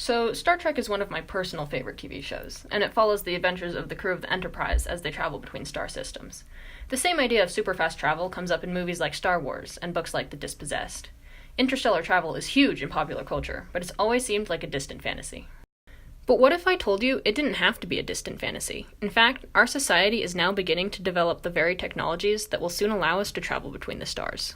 So, Star Trek is one of my personal favorite TV shows, and it follows the adventures of the crew of the Enterprise as they travel between star systems. The same idea of superfast travel comes up in movies like Star Wars and books like The Dispossessed. Interstellar travel is huge in popular culture, but it's always seemed like a distant fantasy. But what if I told you it didn't have to be a distant fantasy? In fact, our society is now beginning to develop the very technologies that will soon allow us to travel between the stars.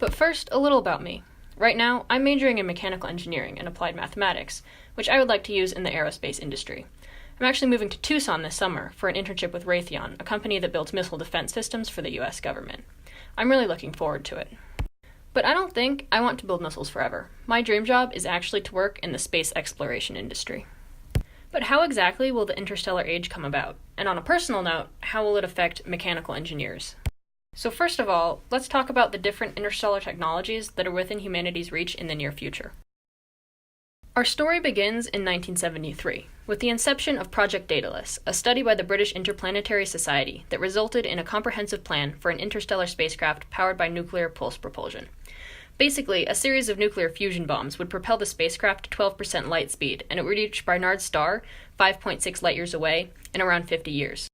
But first, a little about me. Right now, I'm majoring in mechanical engineering and applied mathematics, which I would like to use in the aerospace industry. I'm actually moving to Tucson this summer for an internship with Raytheon, a company that builds missile defense systems for the US government. I'm really looking forward to it. But I don't think I want to build missiles forever. My dream job is actually to work in the space exploration industry. But how exactly will the interstellar age come about? And on a personal note, how will it affect mechanical engineers? So first of all, let's talk about the different interstellar technologies that are within humanity's reach in the near future. Our story begins in 1973, with the inception of Project Daedalus, a study by the British Interplanetary Society that resulted in a comprehensive plan for an interstellar spacecraft powered by nuclear pulse propulsion. Basically, a series of nuclear fusion bombs would propel the spacecraft to 12% light speed, and it would reach Barnard's star, 5.6 light-years away, in around 50 years.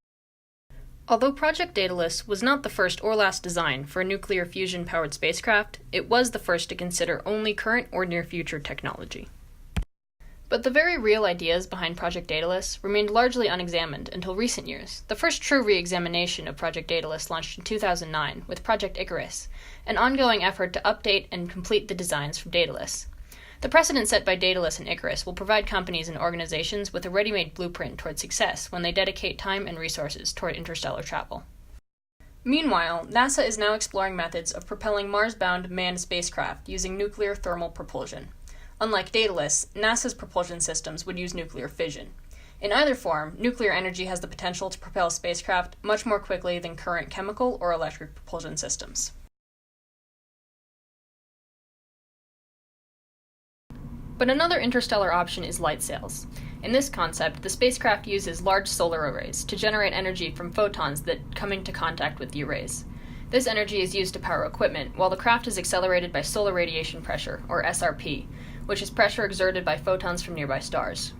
Although Project Daedalus was not the first or last design for a nuclear fusion-powered spacecraft, it was the first to consider only current or near-future technology. But the very real ideas behind Project Daedalus remained largely unexamined until recent years. The first true re-examination of Project Daedalus launched in 2009 with Project Icarus, an ongoing effort to update and complete the designs from Daedalus. The precedent set by Daedalus and Icarus will provide companies and organizations with a ready-made blueprint toward success when they dedicate time and resources toward interstellar travel. Meanwhile, NASA is now exploring methods of propelling Mars-bound manned spacecraft using nuclear thermal propulsion. Unlike Daedalus, NASA's propulsion systems would use nuclear fission. In either form, nuclear energy has the potential to propel spacecraft much more quickly than current chemical or electric propulsion systems. But another interstellar option is light sails. In this concept, the spacecraft uses large solar arrays to generate energy from photons that come into contact with the arrays. This energy is used to power equipment, while the craft is accelerated by solar radiation pressure, or SRP, which is pressure exerted by photons from nearby stars.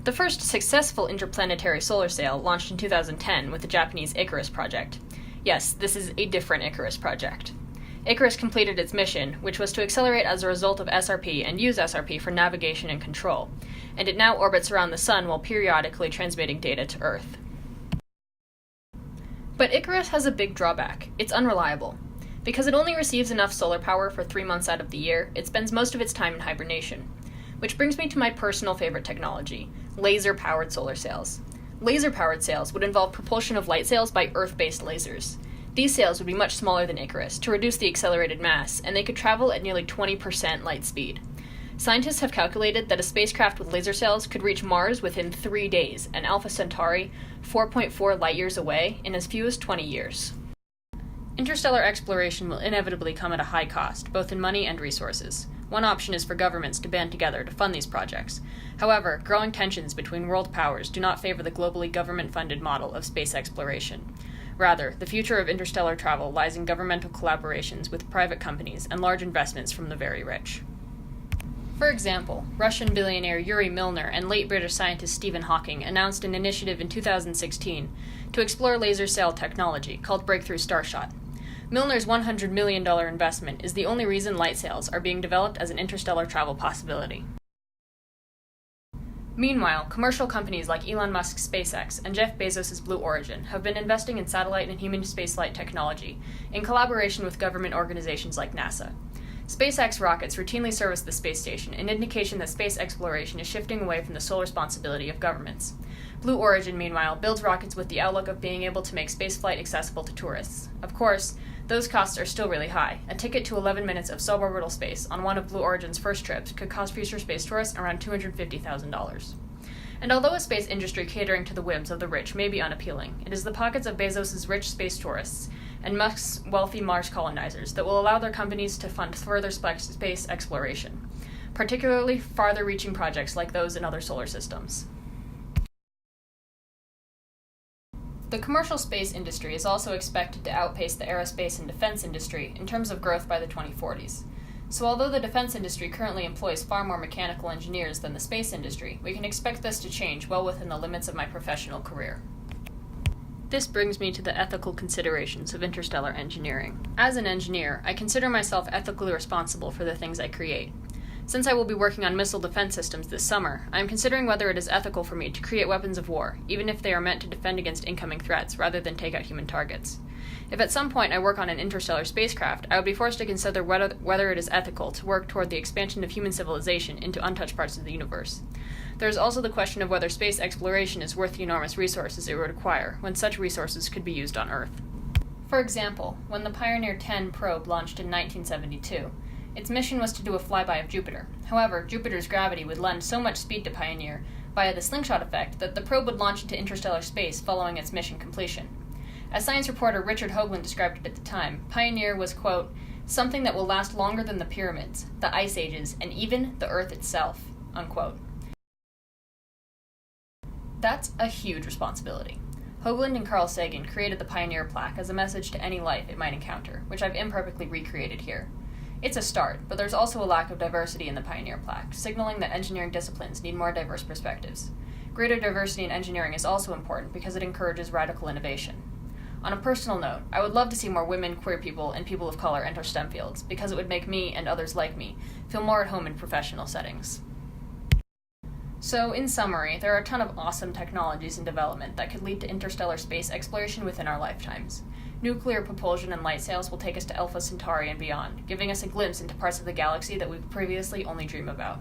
The first successful interplanetary solar sail launched in 2010 with the Japanese Icarus project. Yes, this is a different Icarus project. Icarus completed its mission, which was to accelerate as a result of SRP and use SRP for navigation and control, and it now orbits around the Sun while periodically transmitting data to Earth. But Icarus has a big drawback. It's unreliable. Because it only receives enough solar power for 3 months out of the year, it spends most of its time in hibernation. Which brings me to my personal favorite technology, laser-powered solar sails. Laser-powered sails would involve propulsion of light sails by Earth-based lasers. These sails would be much smaller than Icarus to reduce the accelerated mass, and they could travel at nearly 20% light speed. Scientists have calculated that a spacecraft with laser sails could reach Mars within 3 days, and Alpha Centauri 4.4 light-years away in as few as 20 years. Interstellar exploration will inevitably come at a high cost, both in money and resources. One option is for governments to band together to fund these projects. However, growing tensions between world powers do not favor the globally government-funded model of space exploration. Rather, the future of interstellar travel lies in governmental collaborations with private companies and large investments from the very rich. For example, Russian billionaire Yuri Milner and late British scientist Stephen Hawking announced an initiative in 2016 to explore laser sail technology called Breakthrough Starshot. Milner's $100 million investment is the only reason light sails are being developed as an interstellar travel possibility. Meanwhile, commercial companies like Elon Musk's SpaceX and Jeff Bezos' Blue Origin have been investing in satellite and human spaceflight technology in collaboration with government organizations like NASA. SpaceX rockets routinely service the space station, an indication that space exploration is shifting away from the sole responsibility of governments. Blue Origin, meanwhile, builds rockets with the outlook of being able to make spaceflight accessible to tourists. Of course, those costs are still really high. A ticket to 11 minutes of suborbital space on one of Blue Origin's first trips could cost future space tourists around $250,000. And although a space industry catering to the whims of the rich may be unappealing, it is the pockets of Bezos' rich space tourists and Musk's wealthy Mars colonizers that will allow their companies to fund further space exploration, particularly farther-reaching projects like those in other solar systems. The commercial space industry is also expected to outpace the aerospace and defense industry in terms of growth by the 2040s. So although the defense industry currently employs far more mechanical engineers than the space industry, we can expect this to change well within the limits of my professional career. This brings me to the ethical considerations of interstellar engineering. As an engineer, I consider myself ethically responsible for the things I create. Since I will be working on missile defense systems this summer, I am considering whether it is ethical for me to create weapons of war, even if they are meant to defend against incoming threats rather than take out human targets. If at some point I work on an interstellar spacecraft, I would be forced to consider whether it is ethical to work toward the expansion of human civilization into untouched parts of the universe. There is also the question of whether space exploration is worth the enormous resources it would require, when such resources could be used on Earth. For example, when the Pioneer 10 probe launched in 1972, its mission was to do a flyby of Jupiter. However, Jupiter's gravity would lend so much speed to Pioneer via the slingshot effect that the probe would launch into interstellar space following its mission completion. As science reporter Richard Hoagland described it at the time, Pioneer was, quote, something that will last longer than the pyramids, the ice ages, and even the Earth itself, unquote. That's a huge responsibility. Hoagland and Carl Sagan created the Pioneer plaque as a message to any life it might encounter, which I've imperfectly recreated here. It's a start, but there's also a lack of diversity in the Pioneer plaque, signaling that engineering disciplines need more diverse perspectives. Greater diversity in engineering is also important because it encourages radical innovation. On a personal note, I would love to see more women, queer people, and people of color enter STEM fields, because it would make me, and others like me, feel more at home in professional settings. So, in summary, there are a ton of awesome technologies in development that could lead to interstellar space exploration within our lifetimes. Nuclear propulsion and light sails will take us to Alpha Centauri and beyond, giving us a glimpse into parts of the galaxy that we could previously only dream about.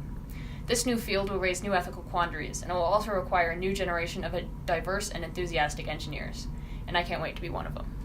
This new field will raise new ethical quandaries, and it will also require a new generation of diverse and enthusiastic engineers, and I can't wait to be one of them.